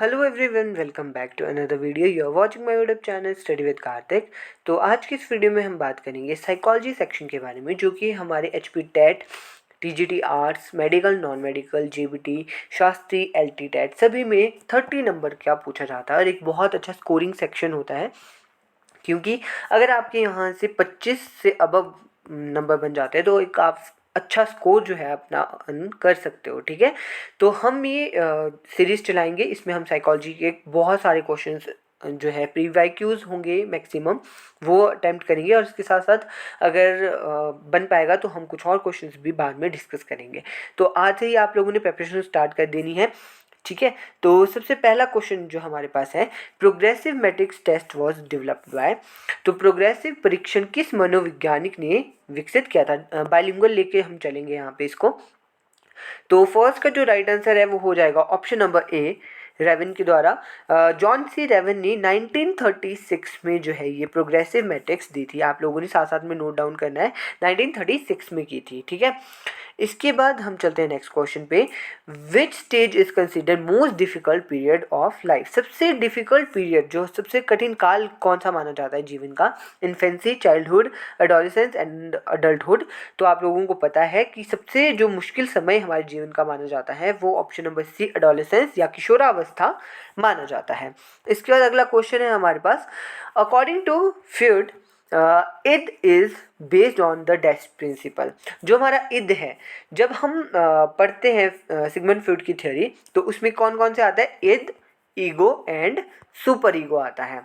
Hello everyone, welcome back to another video. You are watching my YouTube channel study with Kartik. तो आज की इस video में हम बात करेंगे साइकोलॉजी सेक्शन के बारे में, जो कि हमारे HP TET, TGT arts, medical, non medical, JBT, Shastri, LT TET सभी में 30 नंबर का पूछा जाता है और एक बहुत अच्छा स्कोरिंग सेक्शन होता है, क्योंकि अगर आपके यहाँ से 25 से अबव नंबर बन जाते हैं तो एक आप अच्छा स्कोर जो है अपना अर्न कर सकते हो। ठीक है, तो हम ये सीरीज़ चलाएंगे। इसमें हम साइकोलॉजी के बहुत सारे क्वेश्चंस जो है प्रीवाइक्यूज होंगे मैक्सिमम, वो अटेम्प्ट करेंगे, और इसके साथ साथ अगर बन पाएगा तो हम कुछ और क्वेश्चंस भी बाद में डिस्कस करेंगे। तो आज से ही आप लोगों ने प्रिपरेशन स्टार्ट कर देनी है। ठीक है, तो सबसे पहला क्वेश्चन जो हमारे पास है, progressive matrix test was developed by. तो प्रोग्रेसिव परीक्षण किस मनोवैज्ञानिक ने विकसित किया था? बाइलिंगुअल लेके हम चलेंगे यहाँ पे इसको। तो फर्स्ट का जो राइट आंसर है वो हो जाएगा ऑप्शन नंबर ए, रेवन के द्वारा। जॉन सी रेवन ने 1936 में जो है ये प्रोग्रेसिव मैट्रिक्स दी थी। आप लोगों ने साथ साथ में नोट डाउन करना है, 1936 में की थी। ठीक है, इसके बाद हम चलते हैं नेक्स्ट क्वेश्चन पे। विच stage is consider most difficult period of life? सबसे डिफिकल्ट पीरियड, जो सबसे कठिन काल कौन सा माना जाता है जीवन का? Infancy, childhood, adolescence and adulthood. तो आप लोगों को पता है कि सबसे जो मुश्किल समय हमारे जीवन का माना जाता है वो ऑप्शन नंबर सी, एडोलेसेंस या किशोरावस्था माना जाता है। इसके बाद अगला क्वेश्चन है हमारे पास, according to Freud id is based on the dash principle. जो हमारा इद है, जब हम पढ़ते हैं सिगमंड फ्रॉइड की थ्योरी, तो उसमें कौन कौन से आता है? इद, ईगो एंड सुपर ईगो आता है।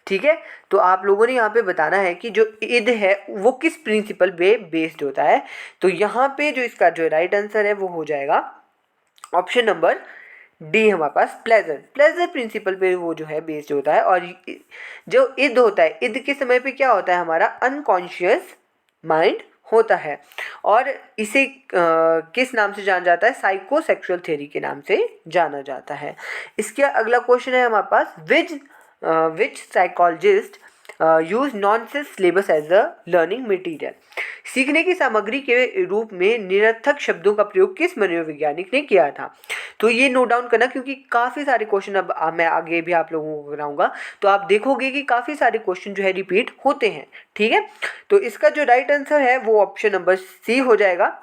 ठीक है, तो आप लोगों ने यहाँ पे बताना है कि जो इद है वो किस प्रिंसिपल पे बेस्ड होता है। तो यहाँ पे जो इसका जो राइट आंसर है वो हो जाएगा ऑप्शन नंबर डी, हमारे पास प्लेजर प्रिंसिपल पे वो जो है बेस्ड होता है। और जो इद होता है, इद के समय पे क्या होता है? हमारा अनकॉन्शियस माइंड होता है, और इसे किस नाम से जाना जाता है? साइकोसेक्सुअल थ्योरी के नाम से जाना जाता है। इसके अगला क्वेश्चन है हमारे पास, which psychologist use nonsense syllabus as a learning material. सीखने की सामग्री के रूप में निरर्थक शब्दों का प्रयोग किस मनोवैज्ञानिक ने किया था? तो ये नोट डाउन करना, क्योंकि काफ़ी सारे क्वेश्चन अब मैं आगे भी आप लोगों को कराऊंगा, तो आप देखोगे कि काफ़ी सारे क्वेश्चन जो है रिपीट होते हैं। ठीक है, तो इसका जो राइट आंसर है वो ऑप्शन नंबर सी हो जाएगा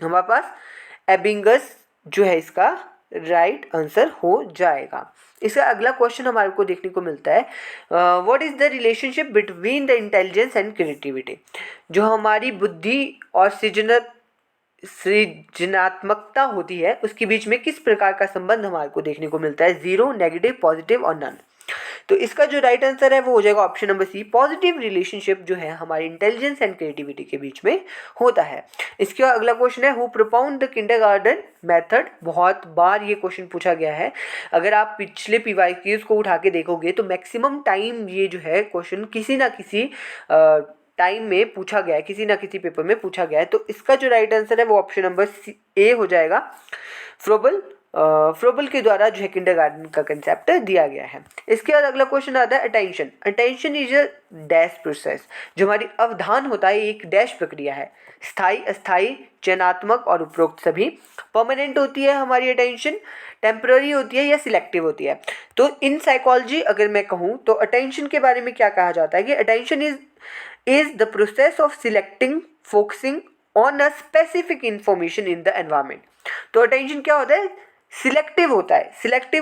हमारे पास। एबिंगस जो है इसका राइट आंसर हो जाएगा। इसका अगला क्वेश्चन हमारे को देखने को मिलता है, what is the relationship between the intelligence and creativity. जो हमारी बुद्धि और सृजनात्मकता होती है उसके बीच में किस प्रकार का संबंध हमारे को देखने को मिलता है? जीरो, नेगेटिव, पॉजिटिव और नन। तो इसका जो राइट आंसर है वो हो जाएगा option number C, positive relationship जो है हमारी इंटेलिजेंस एंड क्रिएटिविटी के बीच में होता है। इसके बाद अगला क्वेश्चन है, हु प्रोपाउंड द किंडरगार्टन मेथड। बहुत बार ये क्वेश्चन पूछा गया है, अगर आप पिछले पीवाईक्यूज को उठा के देखोगे तो मैक्सिमम टाइम ये जो है क्वेश्चन किसी ना किसी टाइम में पूछा गया है, किसी ना किसी पेपर में पूछा गया है। तो इसका जो राइट आंसर है वो ऑप्शन नंबर ए हो जाएगा। फ्रोबल के द्वारा जो है किंडरगार्टन का कंसेप्ट दिया गया है। इसके बाद अगला क्वेश्चन आता है, attention. Attention is a dash process. जो हमारी अवधान होता है एक डैश प्रक्रिया है, स्थायी, अस्थायी, चयनात्मक और उपरोक्त सभी। परमानेंट होती है हमारी अटेंशन, टेम्पररी होती है या सिलेक्टिव होती है। तो इन साइकोलॉजी अगर मैं कहूँ तो अटेंशन के बारे में क्या कहा जाता है कि attention is the process of selecting, focusing on a specific information in the environment. तो अटेंशन क्या होता है? सिलेक्टिव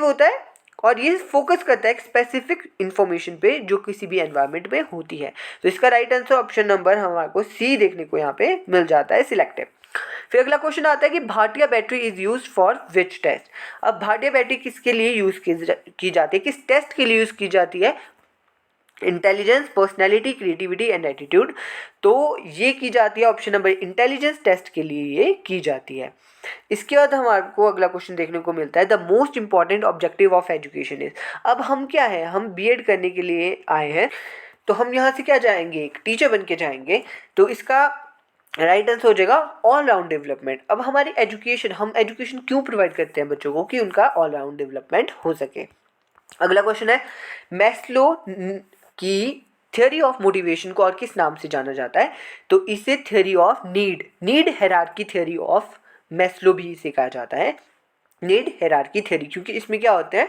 होता है और ये फोकस करता है एक स्पेसिफिक इंफॉर्मेशन पे जो किसी भी एनवायरनमेंट में होती है। तो इसका राइट आंसर ऑप्शन नंबर हमारे को सी देखने को यहाँ पे मिल जाता है, सिलेक्टिव। फिर अगला क्वेश्चन आता है कि Bhatia battery is use for which test. अब भाटिया बैटरी किसके लिए यूज की जाती है, किस टेस्ट के लिए यूज की जाती है? Intelligence, personality, creativity and attitude. तो ये की जाती है ऑप्शन नंबर इंटेलिजेंस टेस्ट के लिए ये की जाती है। इसके बाद हमारे को अगला क्वेश्चन देखने को मिलता है, the most important objective of education is. अब हम क्या है, हम बीएड करने के लिए आए हैं, तो हम यहाँ से क्या जाएंगे? एक टीचर बन के जाएंगे। तो इसका राइट आंसर हो जाएगा ऑल राउंड डेवलपमेंट। अब हमारी एजुकेशन, हम एजुकेशन क्यों प्रोवाइड करते हैं बच्चों को? कि उनका ऑल राउंड डेवलपमेंट हो सके। अगला क्वेश्चन है, मैस्लो की थ्योरी ऑफ मोटिवेशन को और किस नाम से जाना जाता है? तो इसे theory of need hierarchy theory of Maslow भी इसे कहा जाता है, नीड हायरार्की थ्योरी। क्योंकि इसमें क्या होता है,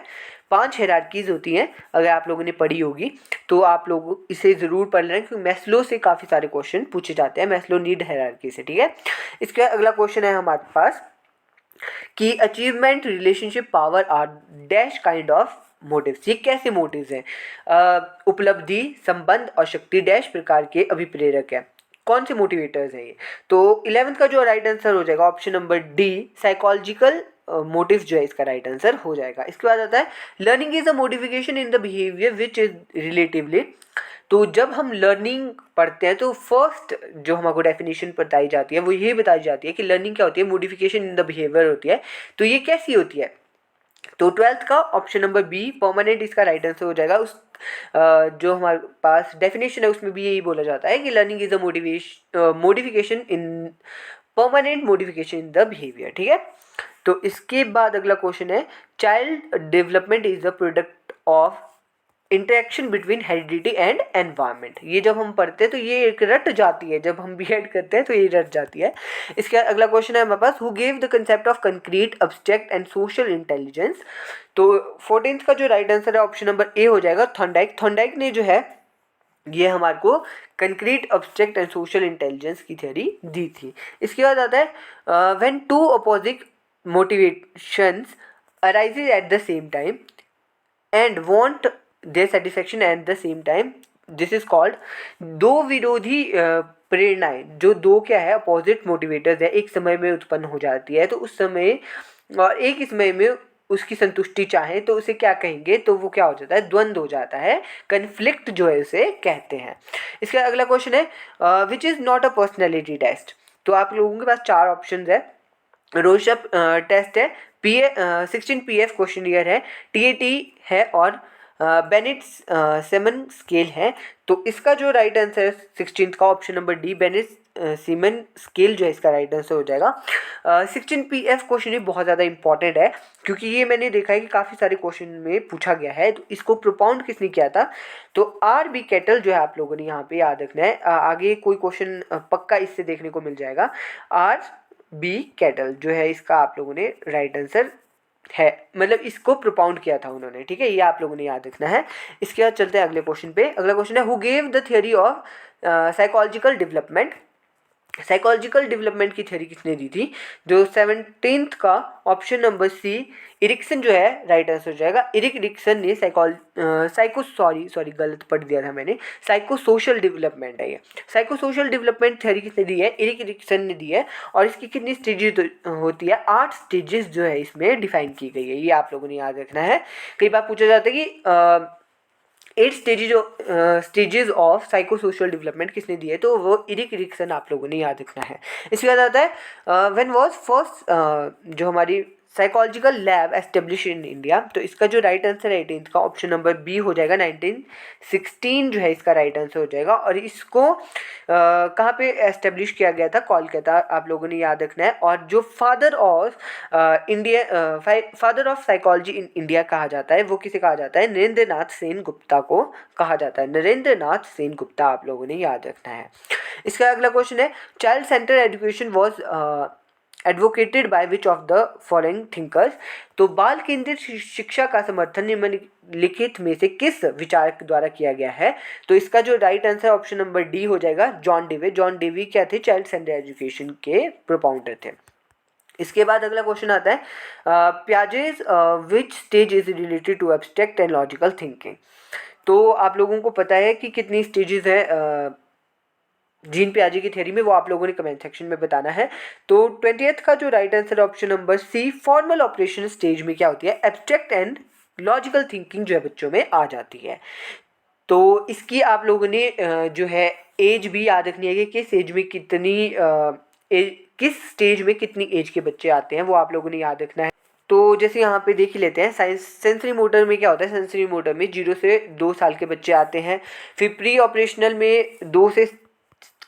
5 हायरार्कीज होती हैं, अगर आप लोगों ने पढ़ी होगी तो आप लोग इसे ज़रूर पढ़ लें, क्योंकि मैस्लो से काफ़ी सारे क्वेश्चन पूछे जाते हैं, मैस्लो नीड हायरार्की से, ठीक है। इसके बाद अगला क्वेश्चन है हमारे पास कि achievement, relationship, power are dash kind of motives. ये कैसे मोटिव्स हैं? उपलब्धि, संबंध और शक्ति डैश प्रकार के अभिप्रेरक है। कौन से मोटिवेटर्स हैं ये? तो 11th का जो राइट आंसर हो जाएगा option number D, psychological motive जो है इसका राइट आंसर हो जाएगा। इसके बाद आता है learning is a modification in the behaviour which is relatively. तो जब हम लर्निंग पढ़ते हैं तो फर्स्ट जो हमको डेफिनेशन बताई जाती है वो ये बताई जाती है कि लर्निंग क्या होती है, मोडिफिकेशन इन द बिहेवियर होती है। तो ये कैसी होती है? तो 12th का ऑप्शन नंबर बी, परमानेंट, इसका राइट आंसर हो जाएगा। उस जो हमारे पास डेफिनेशन है उसमें भी यही बोला जाता है कि learning is a modification in permanent modification in the behaviour, ठीक है। तो इसके बाद अगला क्वेश्चन है child development is the product of interaction between heredity and environment. ये जब हम पढ़ते हैं तो ये एक रट जाती है, जब हम बीएड करते हैं तो ये रट जाती है। इसके बाद अगला क्वेश्चन है हमारे पास who gave the concept of concrete, abstract and social intelligence. तो 14th का जो राइट आंसर है ऑप्शन नंबर ए हो जाएगा, थॉर्नडाइक। थॉर्नडाइक ने जो है ये हमारे को concrete, abstract and social intelligence की थ्योरी दी थी। इसके बाद आता है when two opposite motivations arises at the same time and want their satisfaction at the same time, this is called. दो विरोधी प्रेरणाएं, जो दो क्या है, अपोजिट मोटिवेटर्स है, एक समय में उत्पन्न हो जाती है, तो उस समय और एक ही समय में उसकी संतुष्टि चाहे तो उसे क्या कहेंगे? तो वो क्या हो जाता है? द्वंद्व हो जाता है, कन्फ्लिक्ट जो है उसे कहते हैं। इसका अगला क्वेश्चन है which is not a personality test. तो आप लोगों के पास 4 ऑप्शन है। रोशप टेस्ट है, PA 16 PF क्वेश्चनियर है, TAT है और बेनेट सेमन स्केल है। तो इसका जो राइट आंसर है 16th का option number D, Bennett semen scale जो है इसका राइट आंसर हो जाएगा। 16 PF क्वेश्चन ये बहुत ज़्यादा इंपॉर्टेंट है, क्योंकि ये मैंने देखा है कि काफ़ी सारे क्वेश्चन में पूछा गया है। तो इसको प्रोपाउंड किसने किया था? तो RB कैटल जो है आप लोगों ने यहाँ पे याद रखना है। आगे कोई क्वेश्चन पक्का इससे देखने को मिल जाएगा। RB कैटल जो है इसका आप लोगों ने राइट आंसर है, मतलब इसको प्रोपाउंड किया था उन्होंने, ठीक है, ये आप लोगों ने याद रखना है। इसके बाद चलते हैं अगले क्वेश्चन पे। अगला क्वेश्चन है who gave the theory of psychological development. Psychological development की थ्योरी किसने दी थी? जो 17th का ऑप्शन नंबर सी, इरिक्सन जो है राइट आंसर हो जाएगा। इरिक इरिक्सन ने गलत पढ़ दिया था मैंने, साइको सोशल डेवलपमेंट है ये। साइको सोशल डेवलपमेंट थ्योरी किसने दी है? इरिक इरिक्सन ने दी है। और इसकी कितनी स्टेजेस होती है? 8 स्टेजेस जो है इसमें डिफाइन की गई है, ये आप लोगों ने याद रखना है। कई बार पूछा जाता है कि 8 stages of psycho social development किसने दिए? तो वो इरिक इरिक्सन आप लोगों ने याद रखना है। इसके बाद आता है व्हेन वाज फर्स्ट जो हमारी psychological lab establish in India. तो इसका जो राइट आंसर है 18th का ऑप्शन नंबर बी हो जाएगा, 1916 जो है इसका राइट आंसर हो जाएगा। और इसको कहाँ पे एस्टेब्लिश किया गया था? कोलकाता, आप लोगों ने याद रखना है। और जो father of psychology in India कहा जाता है वो किसे कहा जाता है? नरेंद्र नाथ सेन गुप्ता को कहा जाता है, नरेंद्र नाथ सेन गुप्ता आप लोगों ने याद रखना है। इसका अगला क्वेश्चन है child center education was advocated by which of the following thinkers. तो बाल केंद्रित शिक्षा का समर्थन निम्नलिखित में से किस विचारक द्वारा किया गया है? तो इसका जो right answer option number D हो जाएगा, जॉन डेवी। जॉन डेवी क्या थे? चाइल्ड सेंटर एजुकेशन के प्रोपाउंडर थे। इसके बाद अगला क्वेश्चन आता है Piaget's which stage is related to abstract and logical thinking. तो आप लोगों को पता है कि कितनी स्टेजेस है जीन पियाजे की थ्योरी में, वो आप लोगों ने कमेंट सेक्शन में बताना है। तो 20th का जो right answer option number C, formal operation stage में क्या होती है? एब्स्ट्रैक्ट एंड लॉजिकल थिंकिंग जो है बच्चों में आ जाती है। तो इसकी आप लोगों ने जो है एज भी याद रखनी है कि किस एज में किस स्टेज में कितनी एज के बच्चे आते हैं, वो आप लोगों ने याद रखना है। तो जैसे यहाँ पे देख ही लेते हैं, सेंसरी मोटर में क्या होता है? सेंसरी मोटर में 0 से 2 साल के बच्चे आते हैं। फिर प्री ऑपरेशनल में 2 से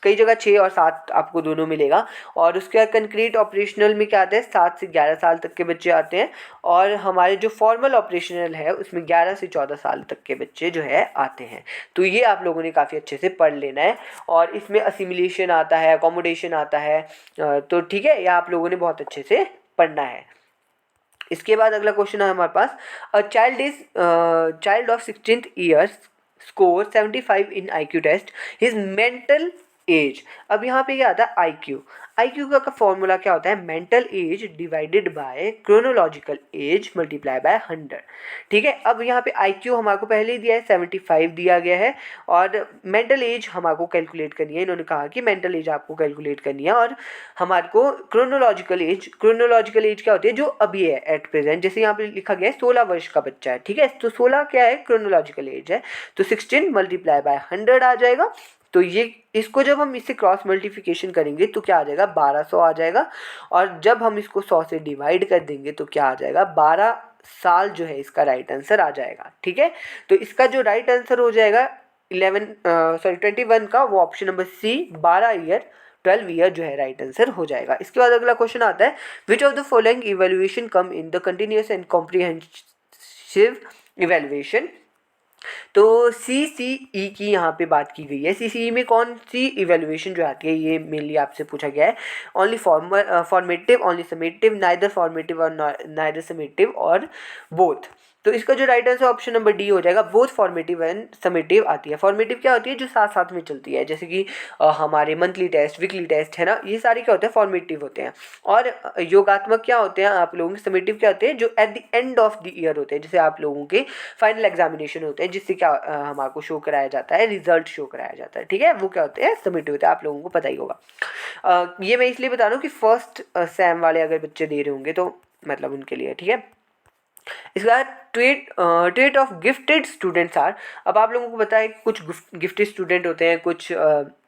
कई जगह 6 और 7 आपको दोनों मिलेगा। और उसके बाद कंक्रीट ऑपरेशनल में क्या आता है? 7 से 11 साल तक के बच्चे आते हैं। और हमारे जो फॉर्मल ऑपरेशनल है उसमें 11 से 14 साल तक के बच्चे जो है आते हैं। तो ये आप लोगों ने काफ़ी अच्छे से पढ़ लेना है। और इसमें असिमिलेशन आता है, अकोमोडेशन आता है, तो ठीक है, ये आप लोगों ने बहुत अच्छे से पढ़ना है। इसके बाद अगला क्वेश्चन है हमारे पास, a child of 16th years score 75 in IQ test, his mental age. अब यहाँ पे क्या आता है IQ। IQ का फॉर्मूला क्या होता है, mental as divided by chronological S multiply by 100। ठीक है, अब यहाँ पे IQ हमारे को पहले ही दिया है 75 दिया गया है, और मेंटल एज हमारे को कैलकुलेट करनी है। इन्होंने कहा कि मेंटल एज आपको कैलकुलेट करनी है, और हमारे को क्रोनोलॉजिकल एज क्या होती है, जो अभी है एट प्रेजेंट। जैसे यहाँ पे लिखा गया है 16 वर्ष का बच्चा है, ठीक है, तो 16 क्या है, क्रोनोलॉजिकल एज है, तो 16 मल्टीप्लाई बाय 100 आ जाएगा। तो ये इसको जब हम इससे क्रॉस मल्टीप्लिकेशन करेंगे तो क्या आ जाएगा, 1200 आ जाएगा, और जब हम इसको 100 से डिवाइड कर देंगे तो क्या आ जाएगा, 12 साल जो है इसका राइट आंसर आ जाएगा। ठीक है, तो इसका जो राइट आंसर हो जाएगा 21 का, वो ऑप्शन नंबर सी 12 ईयर जो है राइट आंसर हो जाएगा। इसके बाद अगला क्वेश्चन आता है, which of the following evaluation come in the continuous and comprehensive evaluation. तो CCE की यहाँ पे बात की गई है। CCE में कौन सी इवेल्युएशन जो आती है, ये मेनली आपसे पूछा गया है। Only formative, only summative, neither formative और नाइदर समेटिव, और बोथ। तो इसका जो right answer option number D हो जाएगा, बोथ फॉर्मेटिव एंड समेटिव आती है। फॉर्मेटिव क्या होती है, जो साथ साथ में चलती है, जैसे कि हमारे मंथली टेस्ट, वीकली टेस्ट है ना, ये सारे क्या होते हैं, फॉर्मेटिव होते हैं। और योगात्मक क्या होते हैं आप लोगों के, समेटिव क्या होते हैं, जो at the end of the year होते हैं, जैसे आप लोगों के फाइनल एग्जामिनेशन होते हैं, जिससे क्या हमारे को शो कराया जाता है, रिजल्ट शो कराया जाता है। ठीक है, वो क्या होते हैं, समेटिव होते हैं, आप लोगों को पता ही होगा। ये मैं इसलिए बता रहा हूँ कि फर्स्ट सेम वाले अगर बच्चे दे रहे होंगे तो मतलब उनके लिए। ठीक है, इसके बाद trait of gifted students are. अब आप लोगों को पता है कि कुछ गिफ्टेड स्टूडेंट होते हैं, कुछ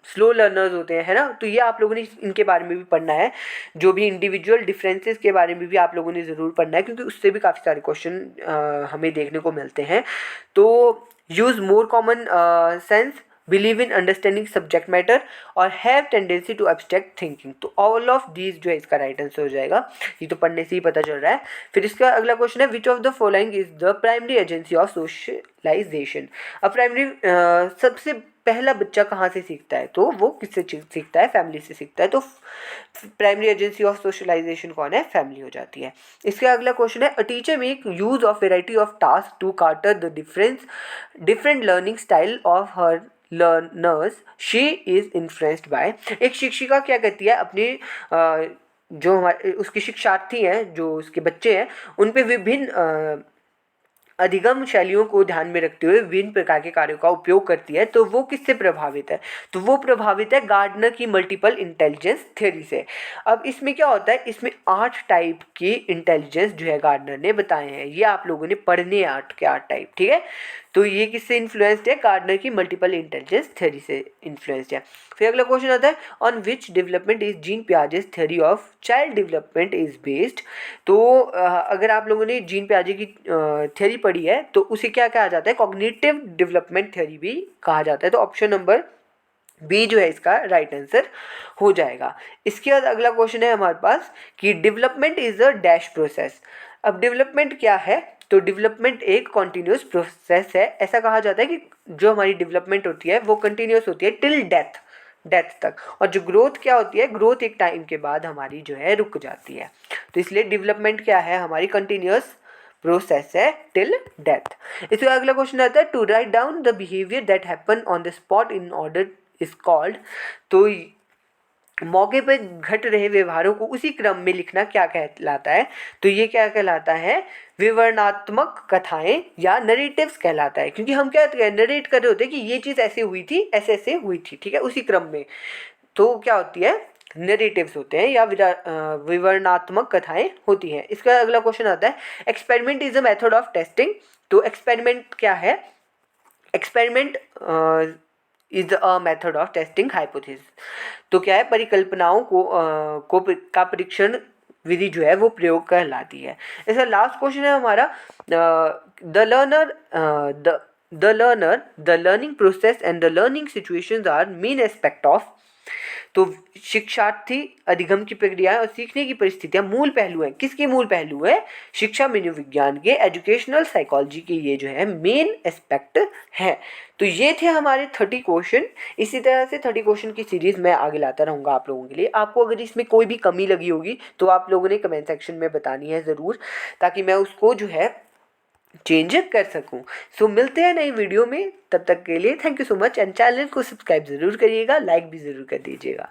स्लो लर्नर्स होते हैं, है ना, तो ये आप लोगों ने इनके बारे में भी पढ़ना है। जो भी इंडिविजुअल डिफरेंसेस के बारे में भी आप लोगों ने ज़रूर पढ़ना है, क्योंकि उससे भी काफ़ी सारे क्वेश्चन हमें देखने को मिलते हैं। तो use more common sense, believe in understanding subject matter, और have tendency to abstract thinking. तो ऑल ऑफ दीज जो है इसका राइट आंसर हो जाएगा। ये तो पढ़ने से ही पता चल रहा है। फिर इसका अगला क्वेश्चन है, which of the following is the primary agency of socialization. अब प्राइमरी सबसे पहला बच्चा कहाँ से सीखता है, तो वो किससे सीखता है, फैमिली से सीखता है। तो प्राइमरी एजेंसी ऑफ सोशलाइजेशन कौन है, फैमिली हो जाती है। इसका अगला क्वेश्चन है, a teacher make use of variety of task to cater the different learning style of her learners, she is influenced by. एक शिक्षिका क्या कहती है, अपने जो हमारे उसके शिक्षार्थी हैं, जो उसके बच्चे हैं, उन पे विभिन्न अधिगम शैलियों को ध्यान में रखते हुए विभिन्न प्रकार के कार्यों का उपयोग करती है। तो वो किससे प्रभावित है, तो वो प्रभावित है गार्डनर की मल्टीपल इंटेलिजेंस थ्योरी से। अब इसमें क्या होता है, इसमें 8 टाइप की इंटेलिजेंस जो है गार्डनर ने बताए हैं, ये आप लोगों ने पढ़ने हैं 8 के 8 टाइप। ठीक है, तो ये किससे इन्फ्लुएंस्ड है, गार्डनर की मल्टीपल इंटेलिजेंस थ्योरी से इन्फ्लुएंस्ड है। फिर अगला क्वेश्चन आता है, on which development is gene Piaget's theory of child development is based. तो अगर आप लोगों ने जीन पियाजे की थ्योरी पढ़ी है तो उसे क्या कहा जाता है, कॉग्निटिव डेवलपमेंट थ्योरी भी कहा जाता है। तो ऑप्शन नंबर बी जो है इसका राइट आंसर हो जाएगा। इसके बाद अगला क्वेश्चन है हमारे पास कि development is a dash process. अब डेवलपमेंट क्या है, तो डेवलपमेंट एक कॉन्टिन्यूस प्रोसेस है। ऐसा कहा जाता है कि जो हमारी डेवलपमेंट होती है वो कंटिन्यूस होती है टिल डेथ तक, और जो ग्रोथ क्या होती है, ग्रोथ एक टाइम के बाद हमारी जो है रुक जाती है। तो इसलिए डेवलपमेंट क्या है, हमारी कंटिन्यूस प्रोसेस है टिल डेथ। इसके अगला क्वेश्चन आता है, to write down the behaviour that happen on the spot in order is called. तो मौके पर घट रहे व्यवहारों को उसी क्रम में लिखना क्या कहलाता है, तो ये क्या कहलाता है, विवरणात्मक कथाएं या नरेटिव्स कहलाता है। क्योंकि हम क्या नरेट कर रहे होते हैं कि ये चीज़ ऐसे हुई थी, ऐसे ऐसे हुई थी, ठीक है, उसी क्रम में। तो क्या होती है, नरेटिव्स होते हैं या विवरणात्मक कथाएं होती हैं। इसका अगला क्वेश्चन आता है, experiment is a method of testing. तो एक्सपेरिमेंट क्या है, experiment is a method of testing hypothesis. तो क्या है, परिकल्पनाओं का परीक्षण विधि जो है वो प्रयोग कहलाती है। इसका लास्ट क्वेश्चन है हमारा, the learning process and the learning situations are main aspect of. तो शिक्षार्थी अधिगम की प्रक्रिया और सीखने की परिस्थितियां मूल पहलू हैं। किसके मूल पहलू है? शिक्षा मनोविज्ञान के, एजुकेशनल साइकोलॉजी के, ये जो है मेन एस्पेक्ट है। तो ये थे हमारे 30 क्वेश्चन। इसी तरह से 30 क्वेश्चन की सीरीज मैं आगे लाता रहूँगा आप लोगों के लिए। आपको अगर इसमें कोई भी कमी लगी होगी तो आप लोगों ने कमेंट सेक्शन में बतानी है ज़रूर, ताकि मैं उसको जो है चेंज कर सकूं। सो मिलते हैं नई वीडियो में, तब तक के लिए thank you so much. And channel को सब्सक्राइब ज़रूर करिएगा, लाइक भी ज़रूर कर दीजिएगा।